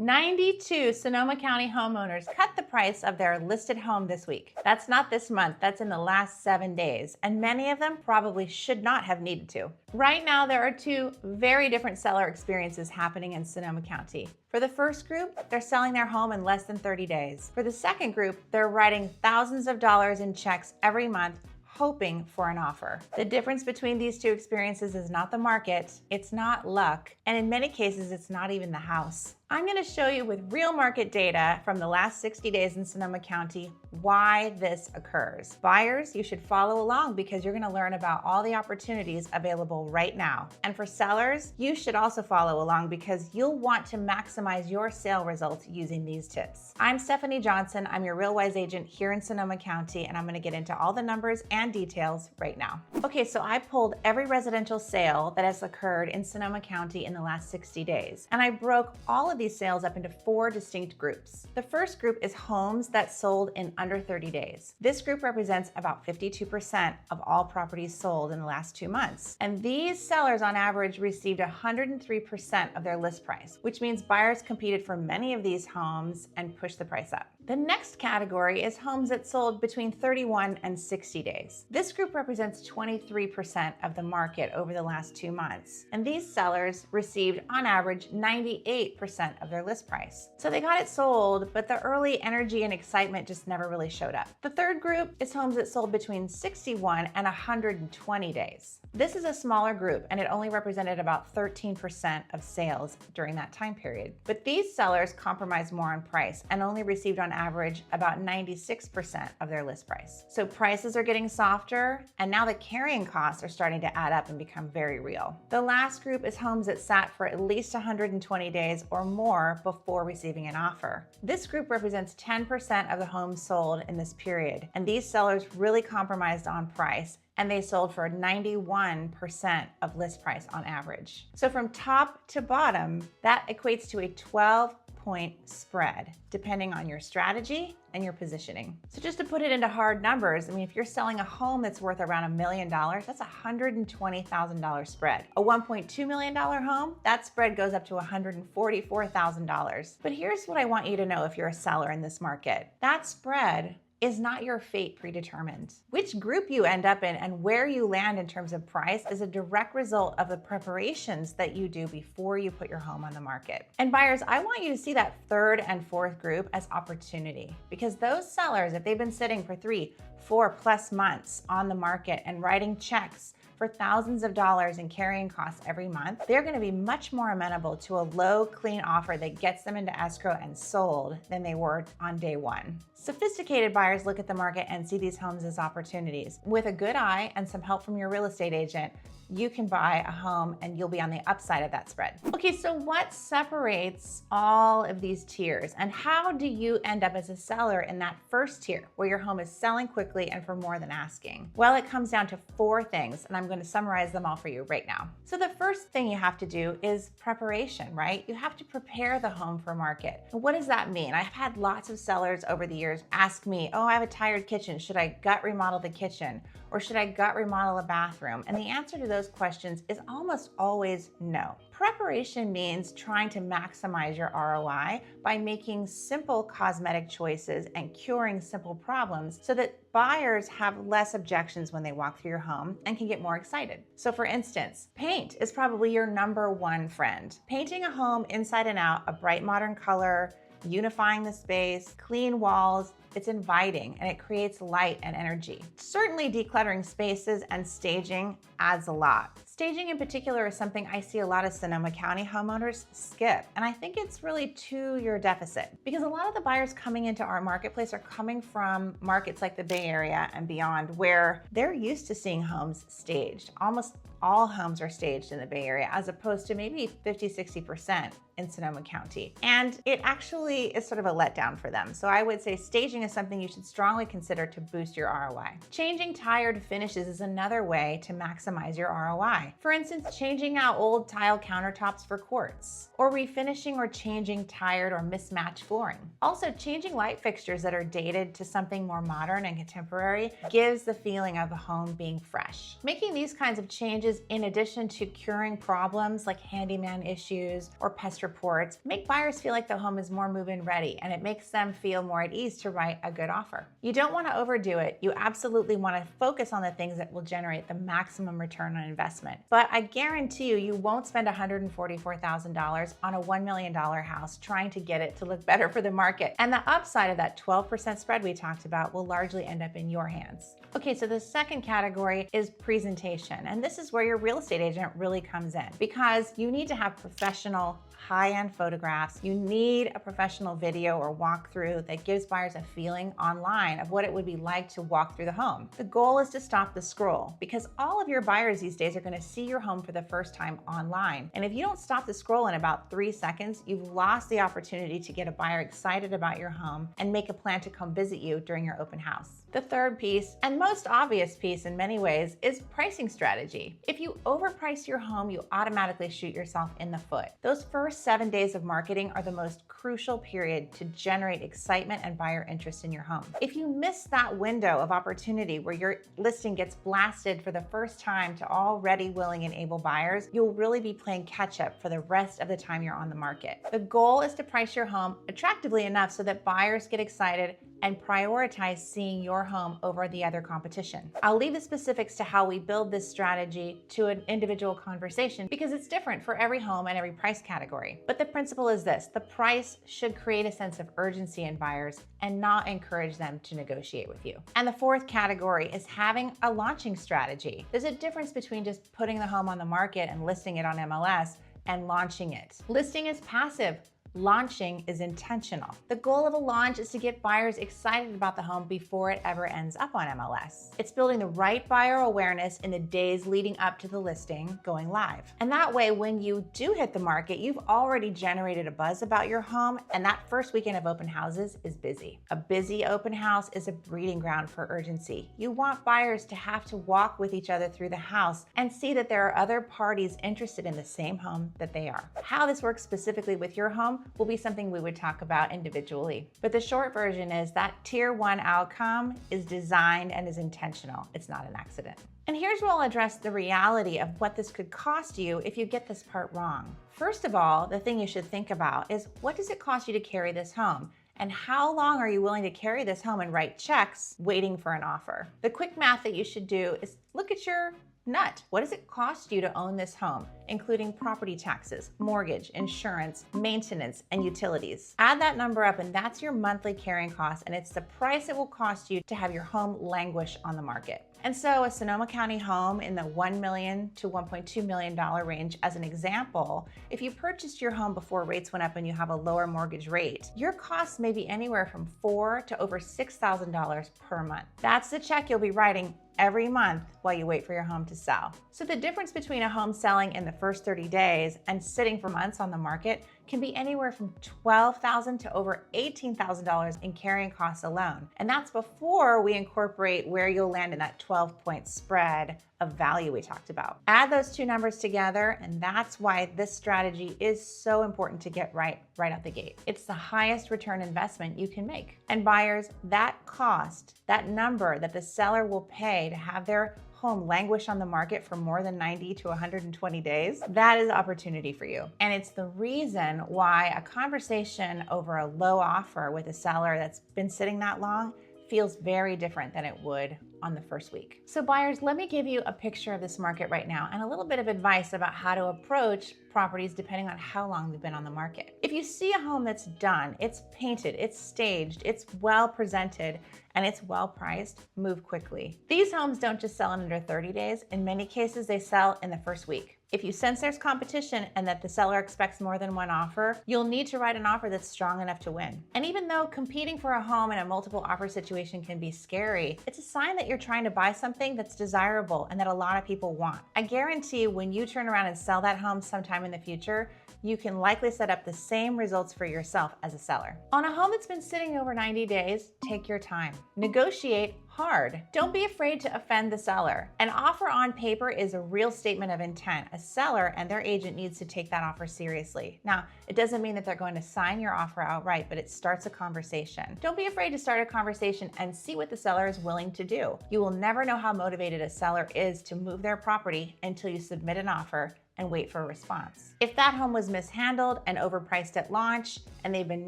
92 Sonoma County homeowners cut the price of their listed home this week. That's not this month, that's in the last 7 days, and many of them probably should not have needed to. Right now, there are two very different seller experiences happening in Sonoma County. For the first group, they're selling their home in less than 30 days. For the second group, they're writing thousands of dollars in checks every month, hoping for an offer. The difference between these two experiences is not the market, it's not luck, and in many cases, it's not even the house. I'm going to show you with real market data from the last 60 days in Sonoma County why this occurs. Buyers, you should follow along because you're going to learn about all the opportunities available right now. And for sellers, you should also follow along because you'll want to maximize your sale results using these tips. I'm Stephanie Johnson. I'm your RealWise agent here in Sonoma County, and I'm going to get into all the numbers and details right now. Okay, so I pulled every residential sale that has occurred in Sonoma County in the last 60 days, and I broke all of these sales up into 4 distinct groups. The first group is homes that sold in under 30 days. This group represents about 52% of all properties sold in the last 2 months. And these sellers on average received 103% of their list price, which means buyers competed for many of these homes and pushed the price up. The next category is homes that sold between 31 and 60 days. This group represents 23% of the market over the last 2 months. And these sellers received on average 98% of their list price. So they got it sold, but the early energy and excitement just never really showed up. The third group is homes that sold between 61 and 120 days. This is a smaller group and it only represented about 13% of sales during that time period. But these sellers compromised more on price and only received on average about 96% of their list price. So prices are getting softer and now the carrying costs are starting to add up and become very real. The last group is homes that sat for at least 120 days or more before receiving an offer. This group represents 10% of the homes sold in this period, and these sellers really compromised on price and they sold for 91% of list price on average. So from top to bottom, that equates to a 12-point spread, depending on your strategy and your positioning. So just to put it into hard numbers, I mean, if you're selling a home that's worth around $1 million, that's a $120,000 spread. A $1.2 million home, that spread goes up to $144,000. But here's what I want you to know if you're a seller in this market. That spread is not your fate predetermined. Which group you end up in and where you land in terms of price is a direct result of the preparations that you do before you put your home on the market. And buyers, I want you to see that third and fourth group as opportunity because those sellers, if they've been sitting for 3, 4+ months on the market and writing checks for thousands of dollars in carrying costs every month, they're gonna be much more amenable to a low, clean offer that gets them into escrow and sold than they were on day one. Sophisticated buyers look at the market and see these homes as opportunities. With a good eye and some help from your real estate agent, you can buy a home and you'll be on the upside of that spread. Okay, so what separates all of these tiers and how do you end up as a seller in that first tier where your home is selling quickly and for more than asking? Well, it comes down to 4 things and I'm going to summarize them all for you right now. So the first thing you have to do is preparation, right? You have to prepare the home for market. And what does that mean? I've had lots of sellers over the years ask me, oh, I have a tired kitchen. Should I gut remodel the kitchen? Or should I gut remodel a bathroom? And the answer to those questions is almost always no. Preparation means trying to maximize your ROI by making simple cosmetic choices and curing simple problems so that buyers have less objections when they walk through your home and can get more excited. So for instance, paint is probably your #1 friend. Painting a home inside and out, a bright modern color, unifying the space, clean walls, it's inviting and it creates light and energy. Certainly decluttering spaces and staging adds a lot. Staging in particular is something I see a lot of Sonoma County homeowners skip, and I think it's really to your deficit because a lot of the buyers coming into our marketplace are coming from markets like the Bay Area and beyond where they're used to seeing homes staged. Almost all homes are staged in the Bay Area as opposed to maybe 50-60% in Sonoma County. And it actually is sort of a letdown for them. So I would say staging is something you should strongly consider to boost your ROI. Changing tired finishes is another way to maximize your ROI. For instance, changing out old tile countertops for quartz, or refinishing or changing tired or mismatched flooring. Also, changing light fixtures that are dated to something more modern and contemporary gives the feeling of a home being fresh. Making these kinds of changes in addition to curing problems like handyman issues or pest reports make buyers feel like the home is more move-in ready, and it makes them feel more at ease to write a good offer. You don't want to overdo it. You absolutely want to focus on the things that will generate the maximum return on investment. But I guarantee you, you won't spend $144,000 on a $1 million house trying to get it to look better for the market. And the upside of that 12% spread we talked about will largely end up in your hands. Okay, so the second category is presentation. And this is where your real estate agent really comes in, because you need to have professional high-end photographs. You need a professional video or walkthrough that gives buyers a feeling online of what it would be like to walk through the home. The goal is to stop the scroll, because all of your buyers these days are going to see your home for the first time online. And if you don't stop the scroll in about 3 seconds, you've lost the opportunity to get a buyer excited about your home and make a plan to come visit you during your open house. The third piece, and most obvious piece in many ways, is pricing strategy. If you overprice your home, you automatically shoot yourself in the foot. Those first 7 days of marketing are the most crucial period to generate excitement and buyer interest in your home. If you miss that window of opportunity where your listing gets blasted for the first time to already willing and able buyers, you'll really be playing catch up for the rest of the time you're on the market. The goal is to price your home attractively enough so that buyers get excited and prioritize seeing your home over the other competition. I'll leave the specifics to how we build this strategy to an individual conversation, because it's different for every home and every price category. But the principle is this: the price should create a sense of urgency in buyers and not encourage them to negotiate with you. And the fourth category is having a launching strategy. There's a difference between just putting the home on the market and listing it on MLS and launching it. Listing is passive. Launching is intentional. The goal of a launch is to get buyers excited about the home before it ever ends up on MLS. It's building the right buyer awareness in the days leading up to the listing going live. And that way, when you do hit the market, you've already generated a buzz about your home, and that first weekend of open houses is busy. A busy open house is a breeding ground for urgency. You want buyers to have to walk with each other through the house and see that there are other parties interested in the same home that they are. How this works specifically with your home will be something we would talk about individually. But the short version is that tier 1 outcome is designed and is intentional. It's not an accident. And here's where I'll address the reality of what this could cost you if you get this part wrong. First of all, the thing you should think about is, what does it cost you to carry this home? And how long are you willing to carry this home and write checks waiting for an offer? The quick math that you should do is look at your nut. What does it cost you to own this home, including property taxes, mortgage, insurance, maintenance, and utilities? Add that number up, and that's your monthly carrying cost, and it's the price it will cost you to have your home languish on the market. And so a Sonoma County home in the $1 million to $1.2 million range, as an example, if you purchased your home before rates went up and you have a lower mortgage rate, your costs may be anywhere from $4,000 to over $6,000 per month. That's the check you'll be writing every month while you wait for your home to sell. So the difference between a home selling in the first 30 days and sitting for months on the market can be anywhere from $12,000 to over $18,000 in carrying costs alone. And that's before we incorporate where you'll land in that 12-point spread of value we talked about. Add those two numbers together, and that's why this strategy is so important to get right out the gate. It's the highest return investment you can make. And buyers, that cost, that number that the seller will pay to have their home languish on the market for more than 90 to 120 days, that is opportunity for you. And it's the reason why a conversation over a low offer with a seller that's been sitting that long feels very different than it would on the first week. So buyers, let me give you a picture of this market right now and a little bit of advice about how to approach properties depending on how long they've been on the market. If you see a home that's done, it's painted, it's staged, it's well presented, and it's well priced, move quickly. These homes don't just sell in under 30 days. In many cases, they sell in the first week. If you sense there's competition and that the seller expects more than one offer, you'll need to write an offer that's strong enough to win. And even though competing for a home in a multiple offer situation can be scary, it's a sign that you're trying to buy something that's desirable and that a lot of people want. I guarantee when you turn around and sell that home sometime in the future, you can likely set up the same results for yourself as a seller. On a home that's been sitting over 90 days, take your time. Negotiate hard. Don't be afraid to offend the seller. An offer on paper is a real statement of intent. A seller and their agent needs to take that offer seriously. Now, it doesn't mean that they're going to sign your offer outright, but it starts a conversation. Don't be afraid to start a conversation and see what the seller is willing to do. You will never know how motivated a seller is to move their property until you submit an offer and wait for a response. If that home was mishandled and overpriced at launch, and they've been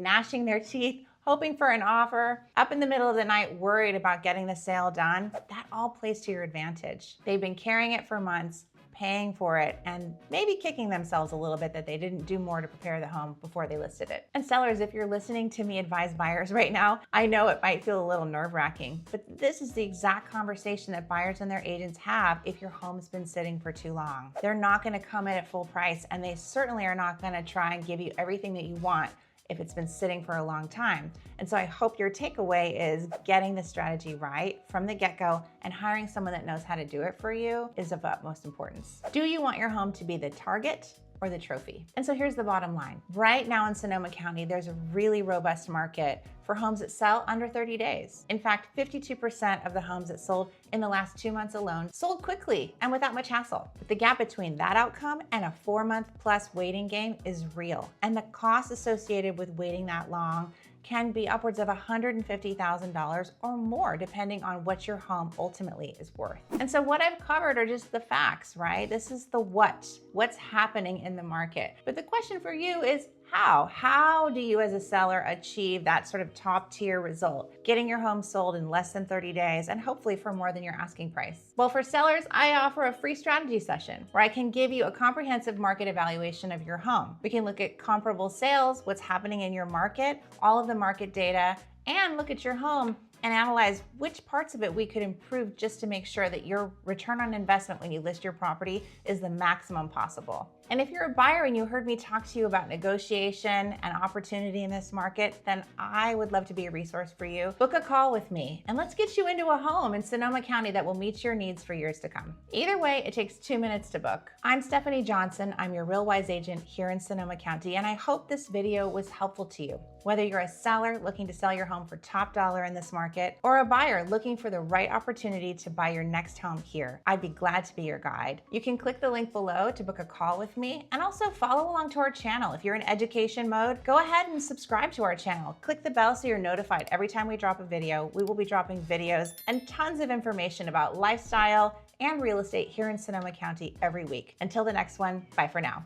gnashing their teeth, hoping for an offer, up in the middle of the night worried about getting the sale done, that all plays to your advantage. They've been carrying it for months, paying for it, and maybe kicking themselves a little bit that they didn't do more to prepare the home before they listed it. And sellers, if you're listening to me advise buyers right now, I know it might feel a little nerve-wracking, but this is the exact conversation that buyers and their agents have if your home's been sitting for too long. They're not gonna come in at full price, and they certainly are not gonna try and give you everything that you want if it's been sitting for a long time. And so I hope your takeaway is getting the strategy right from the get-go, and hiring someone that knows how to do it for you is of utmost importance. Do you want your home to be the target or the trophy? And so here's the bottom line. Right now in Sonoma County, there's a really robust market for homes that sell under 30 days. In fact, 52% of the homes that sold in the last 2 months alone sold quickly and without much hassle. But the gap between that outcome and a 4-month plus waiting game is real. And the costs associated with waiting that long can be upwards of $150,000 or more, depending on what your home ultimately is worth. And so what I've covered are just the facts, right? This is the what's happening in the market. But the question for you is how? How do you as a seller achieve that sort of top tier result, getting your home sold in less than 30 days and hopefully for more than your asking price? Well, for sellers, I offer a free strategy session where I can give you a comprehensive market evaluation of your home. We can look at comparable sales, what's happening in your market, all of the market data, and look at your home and analyze which parts of it we could improve just to make sure that your return on investment when you list your property is the maximum possible. And if you're a buyer and you heard me talk to you about negotiation and opportunity in this market, then I would love to be a resource for you. Book a call with me and let's get you into a home in Sonoma County that will meet your needs for years to come. Either way, it takes 2 minutes to book. I'm Stephanie Johnson. I'm your Real Wise agent here in Sonoma County, and I hope this video was helpful to you. Whether you're a seller looking to sell your home for top dollar in this market, or a buyer looking for the right opportunity to buy your next home here, I'd be glad to be your guide. You can click the link below to book a call with me, and also follow along to our channel. If you're in education mode, go ahead and subscribe to our channel. Click the bell so you're notified every time we drop a video. We will be dropping videos and tons of information about lifestyle and real estate here in Sonoma County every week. Until the next one, bye for now.